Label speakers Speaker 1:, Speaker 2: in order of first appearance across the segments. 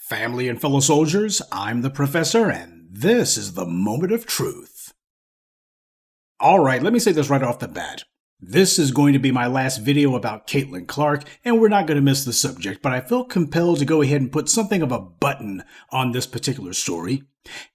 Speaker 1: Family and fellow soldiers, I'm the Professor, and this is the Moment of Truth. Alright, let me say this right off the bat. This is going to be my last video about Caitlin Clark, and we're not going to miss the subject, but I felt compelled to go ahead and put something of a button on this particular story.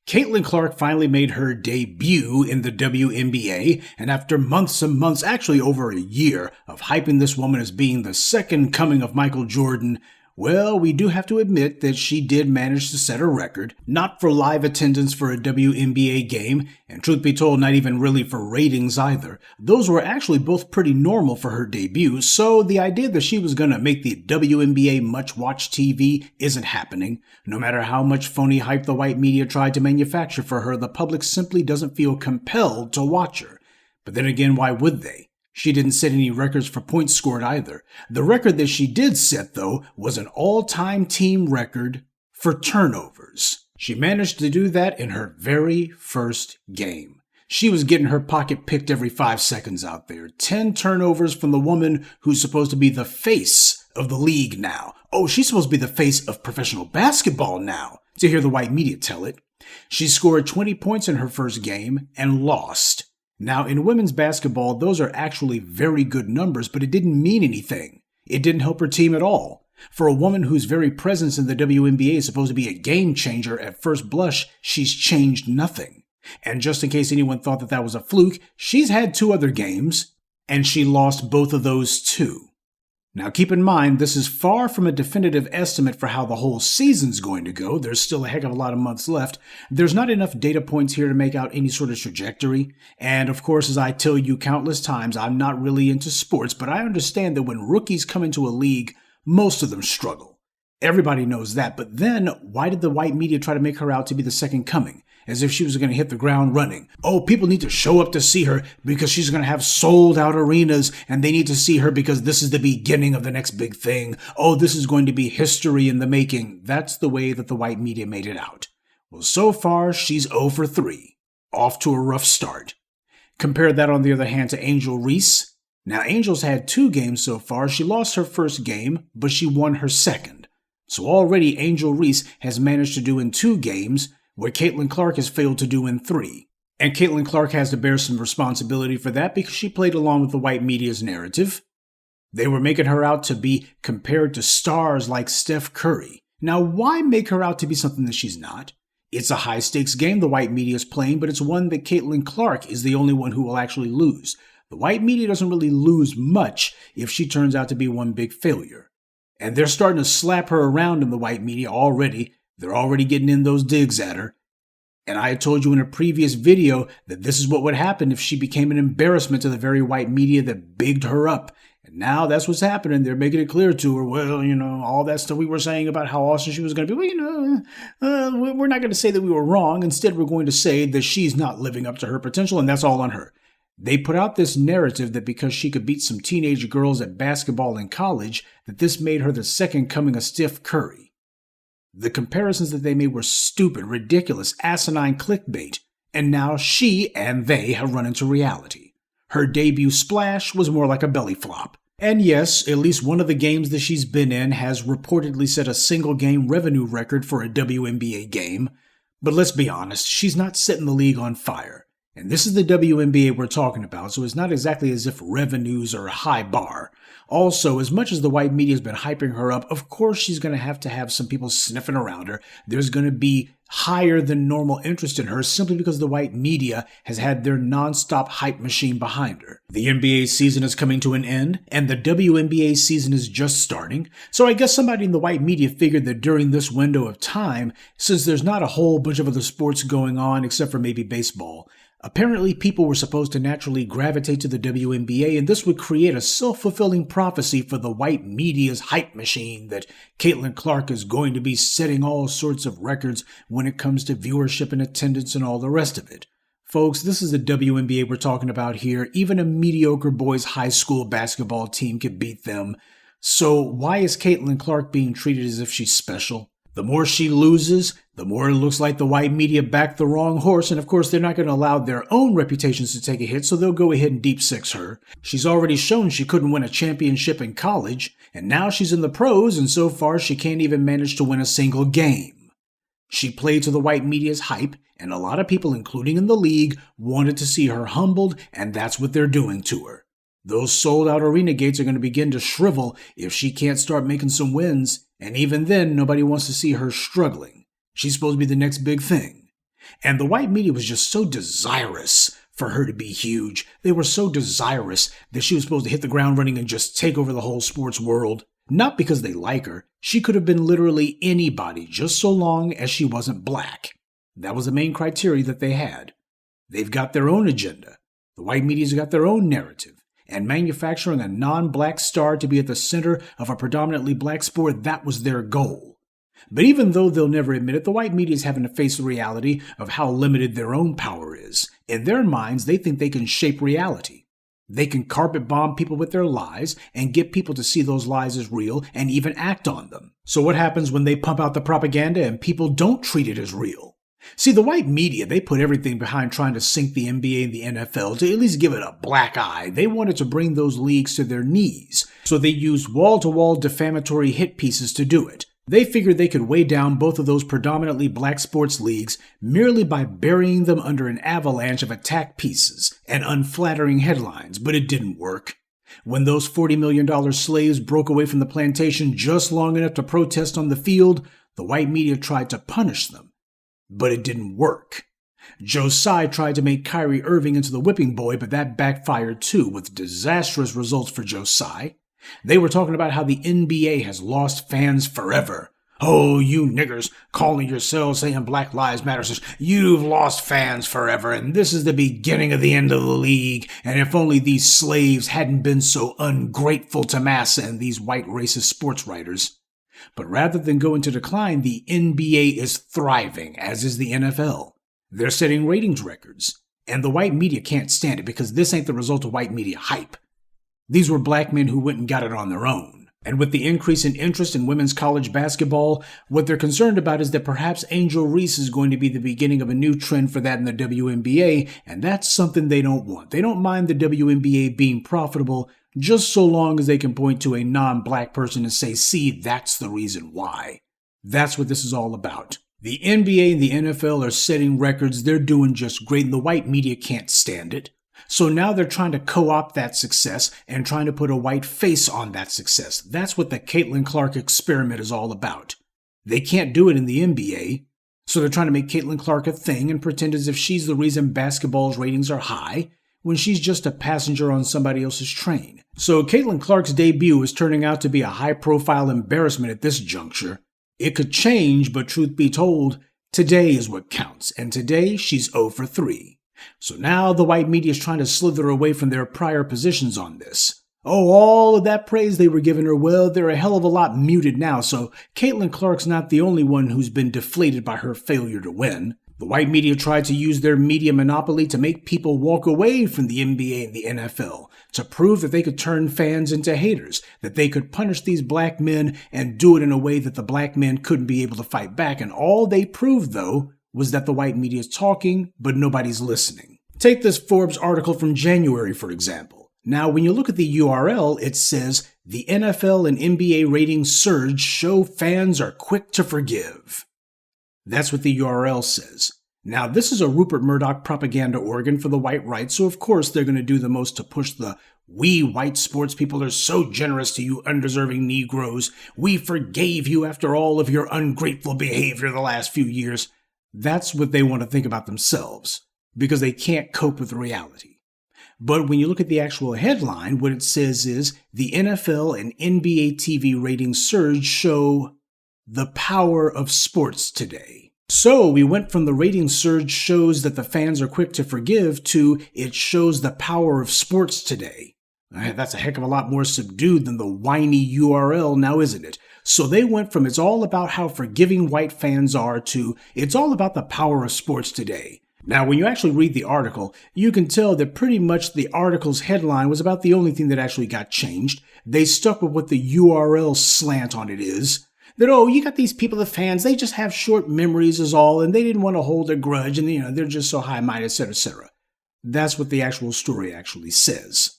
Speaker 1: Caitlin Clark finally made her debut in the WNBA, and after months and months, actually over a year, of hyping this woman as being the second coming of Michael Jordan, well, we do have to admit that she did manage to set a record, not for live attendance for a WNBA game, and truth be told, not even really for ratings either. Those were actually both pretty normal for her debut, so the idea that she was going to make the WNBA much-watched TV isn't happening. No matter how much phony hype the white media tried to manufacture for her, the public simply doesn't feel compelled to watch her. But then again, why would they? She didn't set any records for points scored either. The record that she did set, though, was an all-time team record for turnovers. She managed to do that in her very first game. She was getting her pocket picked every 5 seconds out there. 10 turnovers from the woman who's supposed to be the face of the league now. Oh, she's supposed to be the face of professional basketball now, to hear the white media tell it. She scored 20 points in her first game and lost. Now, in women's basketball, those are actually very good numbers, but it didn't mean anything. It didn't help her team at all. For a woman whose very presence in the WNBA is supposed to be a game changer at first blush, she's changed nothing. And just in case anyone thought that that was a fluke, she's had 2 other games, and she lost both of those too. Now keep in mind, this is far from a definitive estimate for how the whole season's going to go. There's still a heck of a lot of months left. There's not enough data points here to make out any sort of trajectory. And of course, as I tell you countless times, I'm not really into sports, but I understand that when rookies come into a league, most of them struggle. Everybody knows that. But then, why did the white media try to make her out to be the second coming? As if she was going to hit the ground running. Oh, people need to show up to see her because she's going to have sold out arenas, and they need to see her because this is the beginning of the next big thing. Oh, this is going to be history in the making. That's the way that the white media made it out. Well, so far, she's 0 for 3. Off to a rough start. Compare that, on the other hand, to Angel Reese. Now, Angel's had 2 games so far. She lost her first game, but she won her second. So already, Angel Reese has managed to do in 2 games where Caitlin Clark has failed to do in 3. And Caitlin Clark has to bear some responsibility for that because she played along with the white media's narrative. They were making her out to be compared to stars like Steph Curry. Now, why make her out to be something that she's not? It's a high-stakes game the white media is playing, but it's one that Caitlin Clark is the only one who will actually lose. The white media doesn't really lose much if she turns out to be one big failure. And they're starting to slap her around in the white media already. They're already getting in those digs at her. And I had told you in a previous video that this is what would happen if she became an embarrassment to the very white media that bigged her up. And now that's what's happening. They're making it clear to her, well, all that stuff we were saying about how awesome she was going to be, we're not going to say that we were wrong. Instead, we're going to say that she's not living up to her potential, and that's all on her. They put out this narrative that because she could beat some teenage girls at basketball in college, that this made her the second coming of Steph Curry. The comparisons that they made were stupid, ridiculous, asinine clickbait, and now she and they have run into reality. Her debut splash was more like a belly flop. And yes, at least one of the games that she's been in has reportedly set a single-game revenue record for a WNBA game. But let's be honest, she's not setting the league on fire. And this is the WNBA we're talking about, so it's not exactly as if revenues are a high bar. Also, as much as the white media has been hyping her up, of course she's going to have some people sniffing around her. There's going to be higher than normal interest in her simply because the white media has had their non-stop hype machine behind her. The NBA season is coming to an end, and the WNBA season is just starting. So I guess somebody in the white media figured that during this window of time, since there's not a whole bunch of other sports going on except for maybe baseball, apparently people were supposed to naturally gravitate to the WNBA, and this would create a self-fulfilling prophecy for the white media's hype machine that Caitlin Clark is going to be setting all sorts of records when it comes to viewership and attendance and all the rest of it. Folks, this is the WNBA we're talking about here. Even a mediocre boys' high school basketball team could beat them. So why is Caitlin Clark being treated as if she's special? The more she loses, the more it looks like the white media backed the wrong horse, and of course they're not going to allow their own reputations to take a hit, so they'll go ahead and deep six her. She's already shown she couldn't win a championship in college, and now she's in the pros, and so far she can't even manage to win a single game. She played to the white media's hype, and a lot of people, including in the league, wanted to see her humbled, and that's what they're doing to her. Those sold-out arena gates are going to begin to shrivel if she can't start making some wins, and even then, nobody wants to see her struggling. She's supposed to be the next big thing. And the white media was just so desirous for her to be huge. They were so desirous that she was supposed to hit the ground running and just take over the whole sports world. Not because they like her. She could have been literally anybody, just so long as she wasn't black. That was the main criteria that they had. They've got their own agenda. The white media's got their own narrative. And manufacturing a non-black star to be at the center of a predominantly black sport, that was their goal. But even though they'll never admit it, the white media is having to face the reality of how limited their own power is. In their minds, they think they can shape reality. They can carpet bomb people with their lies and get people to see those lies as real and even act on them. So what happens when they pump out the propaganda and people don't treat it as real? See, the white media, they put everything behind trying to sink the NBA and the NFL to at least give it a black eye. They wanted to bring those leagues to their knees, so they used wall-to-wall defamatory hit pieces to do it. They figured they could weigh down both of those predominantly black sports leagues merely by burying them under an avalanche of attack pieces and unflattering headlines, but it didn't work. When those $40 million slaves broke away from the plantation just long enough to protest on the field, the white media tried to punish them. But it didn't work. Joe Tsai tried to make Kyrie Irving into the whipping boy, but that backfired too, with disastrous results for Joe Tsai. They were talking about how the NBA has lost fans forever. Oh, you niggers calling yourselves saying Black Lives Matter, you've lost fans forever, and this is the beginning of the end of the league, and if only these slaves hadn't been so ungrateful to massa and these white racist sports writers. But rather than go into decline, the NBA is thriving, as is the NFL. They're setting ratings records. And the white media can't stand it because this ain't the result of white media hype. These were black men who went and got it on their own. And with the increase in interest in women's college basketball, what they're concerned about is that perhaps Angel Reese is going to be the beginning of a new trend for that in the WNBA, and that's something they don't want. They don't mind the WNBA being profitable, just so long as they can point to a non-black person and say, see, that's the reason why. That's what this is all about. The NBA and the NFL are setting records. They're doing just great, and the white media can't stand it. So now they're trying to co-opt that success and trying to put a white face on that success. That's what the Caitlin Clark experiment is all about. They can't do it in the NBA, so they're trying to make Caitlin Clark a thing and pretend as if she's the reason basketball's ratings are high, when she's just a passenger on somebody else's train. So Caitlin Clark's debut is turning out to be a high-profile embarrassment at this juncture. It could change, but truth be told, today is what counts, and today she's 0 for 3. So now the white media is trying to slither away from their prior positions on this. Oh, all of that praise they were giving her, well, they're a hell of a lot muted now, so Caitlin Clark's not the only one who's been deflated by her failure to win. The white media tried to use their media monopoly to make people walk away from the NBA and the NFL, to prove that they could turn fans into haters, that they could punish these black men and do it in a way that the black men couldn't be able to fight back. And all they proved, though, was that the white media is talking, but nobody's listening. Take this Forbes article from January, for example. Now, when you look at the URL, it says, the NFL and NBA ratings surge show fans are quick to forgive. That's what the URL says. Now, this is a Rupert Murdoch propaganda organ for the white right, so of course they're going to do the most to push the "we white sports people are so generous to you undeserving Negroes. We forgave you after all of your ungrateful behavior the last few years." That's what they want to think about themselves, because they can't cope with reality. But when you look at the actual headline, what it says is, the NFL and NBA TV ratings surge show the power of sports today. So we went from the ratings surge shows that the fans are quick to forgive to it shows the power of sports today. That's a heck of a lot more subdued than the whiny URL now, isn't it? So they went from it's all about how forgiving white fans are to it's all about the power of sports today. Now, when you actually read the article, you can tell that pretty much the article's headline was about the only thing that actually got changed. They stuck with what the URL slant on it is. that, oh, you got these people, the fans, they just have short memories is all, and they didn't want to hold a grudge, and they're just so high-minded, etc., etc. That's what the actual story actually says.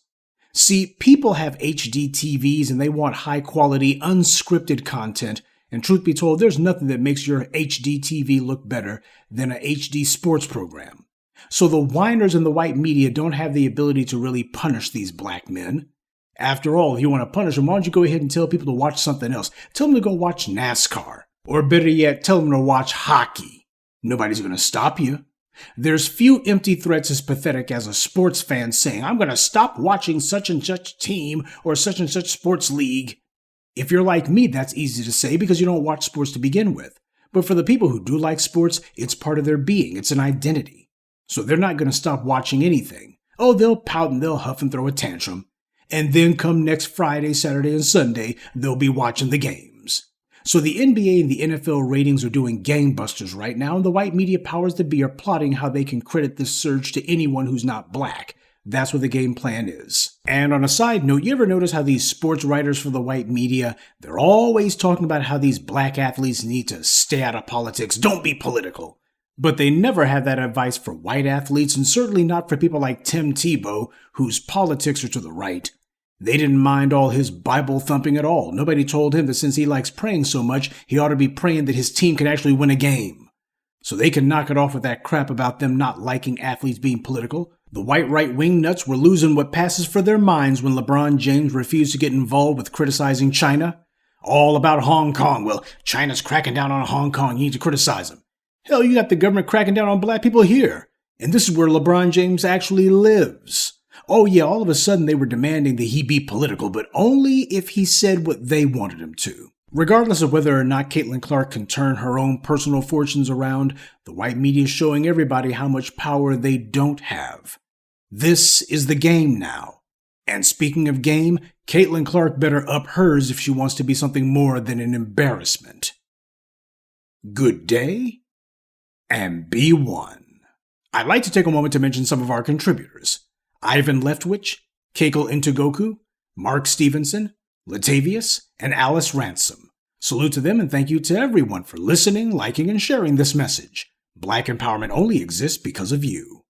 Speaker 1: See, people have HD TVs and they want high-quality, unscripted content, and truth be told, there's nothing that makes your HD TV look better than an HD sports program. So the whiners in the white media don't have the ability to really punish these black men. After all, if you want to punish them, why don't you go ahead and tell people to watch something else? Tell them to go watch NASCAR. Or better yet, tell them to watch hockey. Nobody's going to stop you. There's few empty threats as pathetic as a sports fan saying, I'm going to stop watching such and such team or such and such sports league. If you're like me, that's easy to say because you don't watch sports to begin with. But for the people who do like sports, it's part of their being. It's an identity. So they're not going to stop watching anything. Oh, they'll pout and they'll huff and throw a tantrum. And then come next Friday, Saturday, and Sunday, they'll be watching the games. So the NBA and the NFL ratings are doing gangbusters right now, and the white media powers that be are plotting how they can credit this surge to anyone who's not black. That's what the game plan is. And on a side note, you ever notice how these sports writers for the white media, they're always talking about how these black athletes need to stay out of politics, don't be political. But they never have that advice for white athletes, and certainly not for people like Tim Tebow, whose politics are to the right. They didn't mind all his Bible thumping at all. Nobody told him that since he likes praying so much, he ought to be praying that his team could actually win a game. So they can knock it off with that crap about them not liking athletes being political. The white right-wing nuts were losing what passes for their minds when LeBron James refused to get involved with criticizing China. All about Hong Kong. Well, China's cracking down on Hong Kong. You need to criticize them. Hell, you got the government cracking down on black people here. And this is where LeBron James actually lives. Oh yeah, all of a sudden they were demanding that he be political, but only if he said what they wanted him to. Regardless of whether or not Caitlin Clark can turn her own personal fortunes around, the white media is showing everybody how much power they don't have. This is the game now. And speaking of game, Caitlin Clark better up hers if she wants to be something more than an embarrassment. Good day, and be one. I'd like to take a moment to mention some of our contributors. Ivan Leftwich, Keiko Intogoku, Mark Stevenson, Latavius, and Alice Ransom. Salute to them and thank you to everyone for listening, liking, and sharing this message. Black empowerment only exists because of you.